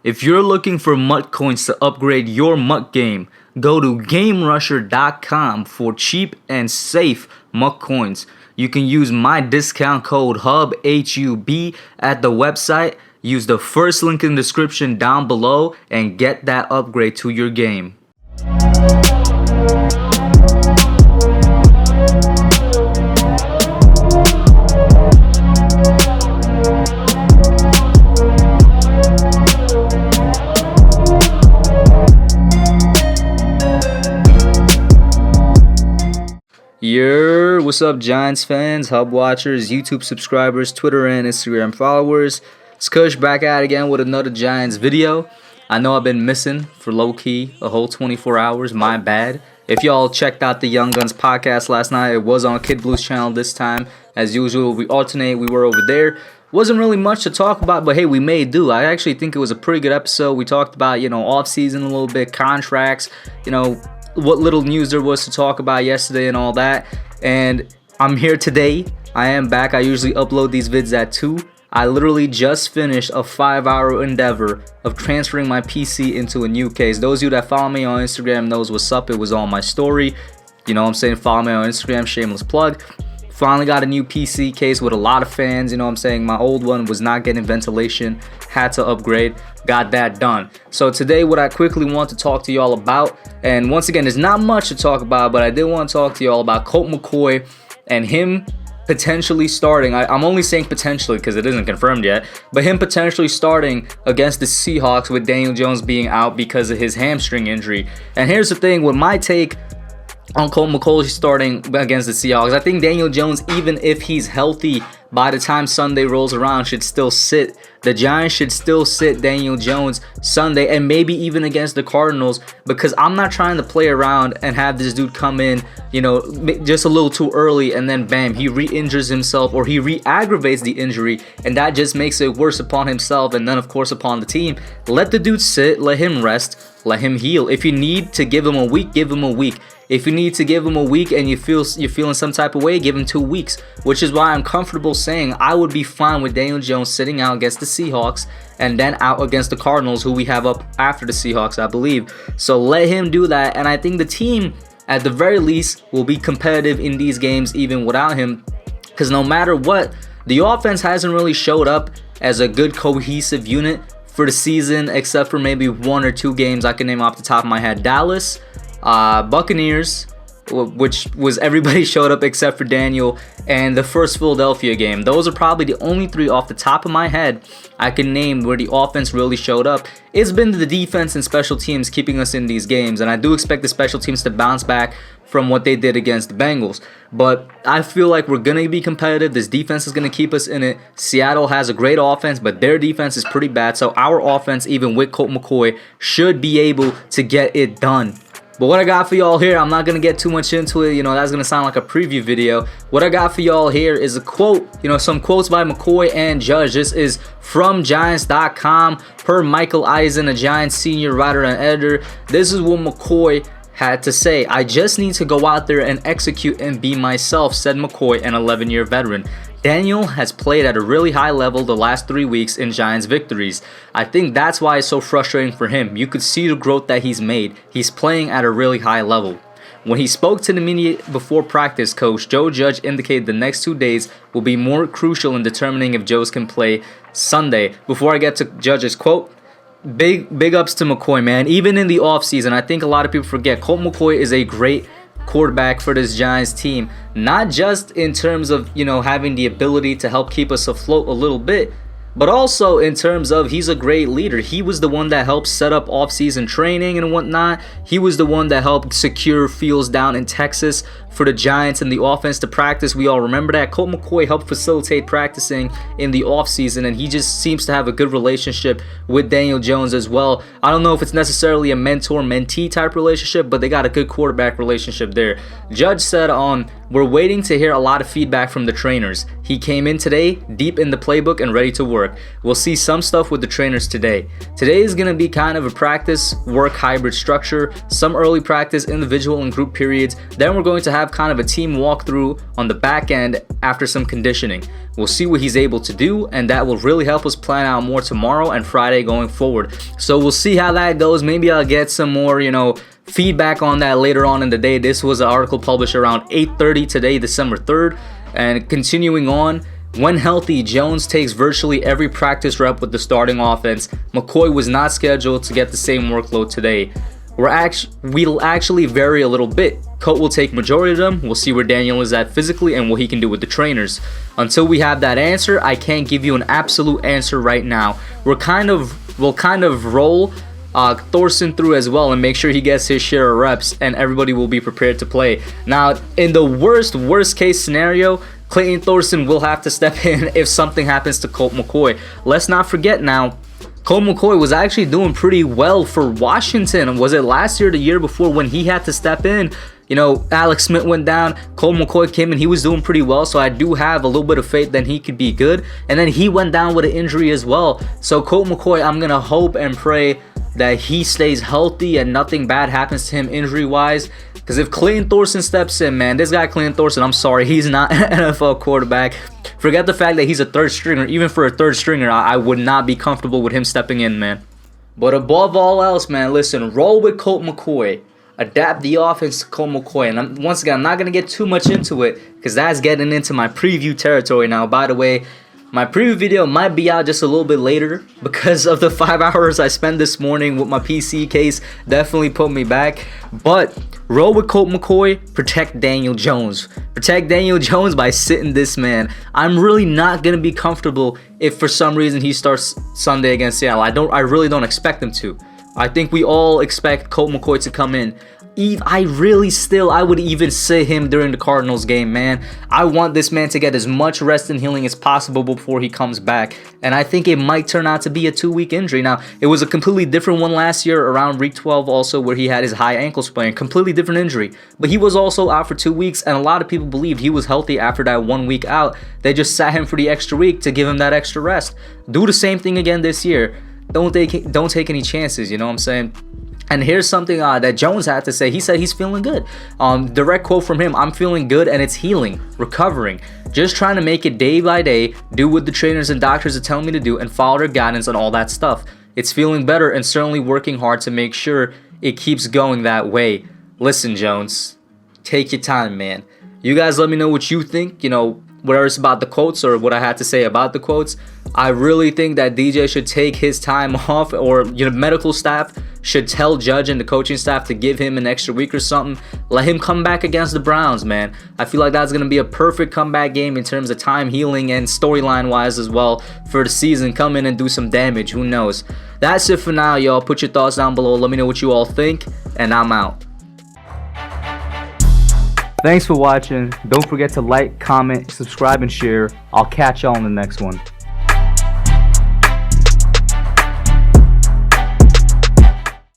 If you're looking for MUT coins to upgrade your MUT game, go to GameRusher.com for cheap and safe MUT coins. You can use my discount code HUB at the website. Use the first link in the description down below and get that upgrade to your game. What's up, Giants fans, Hub watchers, YouTube subscribers, Twitter and Instagram followers? It's Kush back at it again with another Giants video. I know I've been missing for low-key a whole 24 hours, my bad. If y'all checked out the Young Guns podcast last night, it was on Kid Blue's channel this time. As usual, we alternate, we were over there. Wasn't really much to talk about, but hey, we made do. I actually think it was a pretty good episode. We talked about, off-season a little bit, contracts, what little news there was to talk about yesterday and all that. And I'm here today. I am back. I usually upload these vids at 2. I literally just finished a 5-hour endeavor of transferring my PC into a new case. Those of you that follow me on Instagram knows what's up. It was on my story. You know what I'm saying? Follow me on Instagram, shameless plug. Finally got a new PC case with a lot of fans. You know what I'm saying? My old one was not getting ventilation. Had to upgrade. Got that done. So today what I quickly want to talk to y'all about, and once again, there's not much to talk about, but I did want to talk to y'all about Colt McCoy and him potentially starting. I'm only saying potentially because it isn't confirmed yet, but him potentially starting against the Seahawks with Daniel Jones being out because of his hamstring injury. And here's the thing with my take on Colt McCoy starting against the Seahawks. I think Daniel Jones, even if he's healthy by the time Sunday rolls around, should still sit. The Giants should still sit Daniel Jones Sunday and maybe even against the Cardinals, because I'm not trying to play around and have this dude come in, just a little too early and then bam, he re-injures himself or he re-aggravates the injury, and that just makes it worse upon himself and then of course upon the team. Let the dude sit, let him rest, let him heal. If you need to give him a week, give him a week. If you need to give him a week and you're feeling some type of way, give him 2 weeks. Which is why I'm comfortable saying I would be fine with Daniel Jones sitting out against the Seahawks and then out against the Cardinals, who we have up after the Seahawks, I believe. So let him do that, and I think the team, at the very least, will be competitive in these games even without him. Because no matter what, the offense hasn't really showed up as a good cohesive unit for the season, except for maybe 1 or 2 games I can name off the top of my head. Dallas, Buccaneers, which was everybody showed up except for Daniel, and the first Philadelphia game. Those are probably the only 3 off the top of my head I can name where the offense really showed up. It's been the defense and special teams keeping us in these games, and I do expect the special teams to bounce back from what they did against the Bengals. But I feel like we're going to be competitive. This defense is going to keep us in it. Seattle has a great offense, but their defense is pretty bad. So our offense, even with Colt McCoy, should be able to get it done. But what I got for y'all here, I'm not going to get too much into it. That's going to sound like a preview video. What I got for y'all here is a quote, some quotes by McCoy and Judge. This is from Giants.com per Michael Eisen, a Giants senior writer and editor. This is what McCoy had to say. "I just need to go out there and execute and be myself," said McCoy, an 11-year veteran. Daniel has played at a really high level the last 3 weeks in Giants victories. I think that's why it's so frustrating for him. You could see the growth that he's made. He's playing at a really high level. When he spoke to the media before practice, Coach Joe Judge indicated the next 2 days will be more crucial in determining if Joe can play Sunday. Before I get to Judge's quote, big ups to McCoy, man. Even in the offseason, I think a lot of people forget Colt McCoy is a great quarterback for this Giants team, not just in terms of having the ability to help keep us afloat a little bit, but also in terms of he's a great leader. He was the one that helped set up off-season training and whatnot. He was the one that helped secure fields down in Texas for the Giants and the offense to practice. We all remember that. Colt McCoy helped facilitate practicing in the offseason, and he just seems to have a good relationship with Daniel Jones as well. I don't know if it's necessarily a mentor-mentee type relationship, but they got a good quarterback relationship there. Judge said on We're waiting to hear a lot of feedback from the trainers. He came in today, deep in the playbook and ready to work. We'll see some stuff with the trainers today. Today is going to be kind of a practice work hybrid structure, some early practice, individual and group periods. Then we're going to have kind of a team walkthrough on the back end after some conditioning. We'll see what he's able to do, and that will really help us plan out more tomorrow and Friday going forward. So we'll see how that goes. Maybe I'll get some more, feedback on that later on in the day. This was an article published around 8:30 today, December 3rd. And continuing on, when healthy, Jones takes virtually every practice rep with the starting offense. McCoy was not scheduled to get the same workload today. We'll actually vary a little bit. Colt will take majority of them. We'll see where Daniel is at physically and what he can do with the trainers. Until we have that answer, I can't give you an absolute answer right now. We'll kind of roll Thorson through as well and make sure he gets his share of reps, and everybody will be prepared to play. Now, in the worst case scenario, Clayton Thorson will have to step in if something happens to Colt McCoy. Let's not forget now, Colt McCoy was actually doing pretty well for Washington. Was it last year or the year before when he had to step in? Alex Smith went down, Colt McCoy came in, he was doing pretty well, so I do have a little bit of faith that he could be good. And then he went down with an injury as well. So Colt McCoy, I'm going to hope and pray that he stays healthy and nothing bad happens to him injury-wise. Because if Clayton Thorson steps in, man, this guy Clayton Thorson, I'm sorry, he's not an NFL quarterback. Forget the fact that he's a third stringer. Even for a third stringer, I would not be comfortable with him stepping in, man. But above all else, man, listen, roll with Colt McCoy. Adapt the offense to Colt McCoy. And once again, I'm not going to get too much into it because that's getting into my preview territory now. By the way, my preview video might be out just a little bit later because of the 5 hours I spent this morning with my PC case. Definitely put me back. But roll with Colt McCoy. Protect Daniel Jones. Protect Daniel Jones by sitting this man. I'm really not going to be comfortable if for some reason he starts Sunday against Seattle. I really don't expect him to. I think we all expect Colt McCoy to come in. I would even sit him during the Cardinals game, man. I want this man to get as much rest and healing as possible before he comes back. And I think it might turn out to be a 2-week injury. Now, it was a completely different one last year around week 12 also, where he had his high ankle sprain. Completely different injury. But he was also out for 2 weeks, and a lot of people believed he was healthy after that 1 week out. They just sat him for the extra week to give him that extra rest. Do the same thing again this year. Don't take any chances, you know what I'm saying? And here's something that Jones had to say. He said he's feeling good. Direct quote from him, "I'm feeling good and it's healing, recovering. Just trying to make it day by day, do what the trainers and doctors are telling me to do, and follow their guidance on all that stuff. It's feeling better and certainly working hard to make sure it keeps going that way." Listen, Jones, take your time, man. You guys let me know what you think, whether it's about the quotes or what I had to say about the quotes. I really think that DJ should take his time off, or medical staff should tell Judge and the coaching staff to give him an extra week or something. Let him come back against the Browns, man. I feel like that's going to be a perfect comeback game in terms of time healing and storyline wise as well for the season. Come in and do some damage, who knows. That's it for now, y'all. Put your thoughts down below. Let me know what you all think, and I'm out. Thanks for watching. Don't forget to like, comment, subscribe, and share. I'll catch y'all in the next one.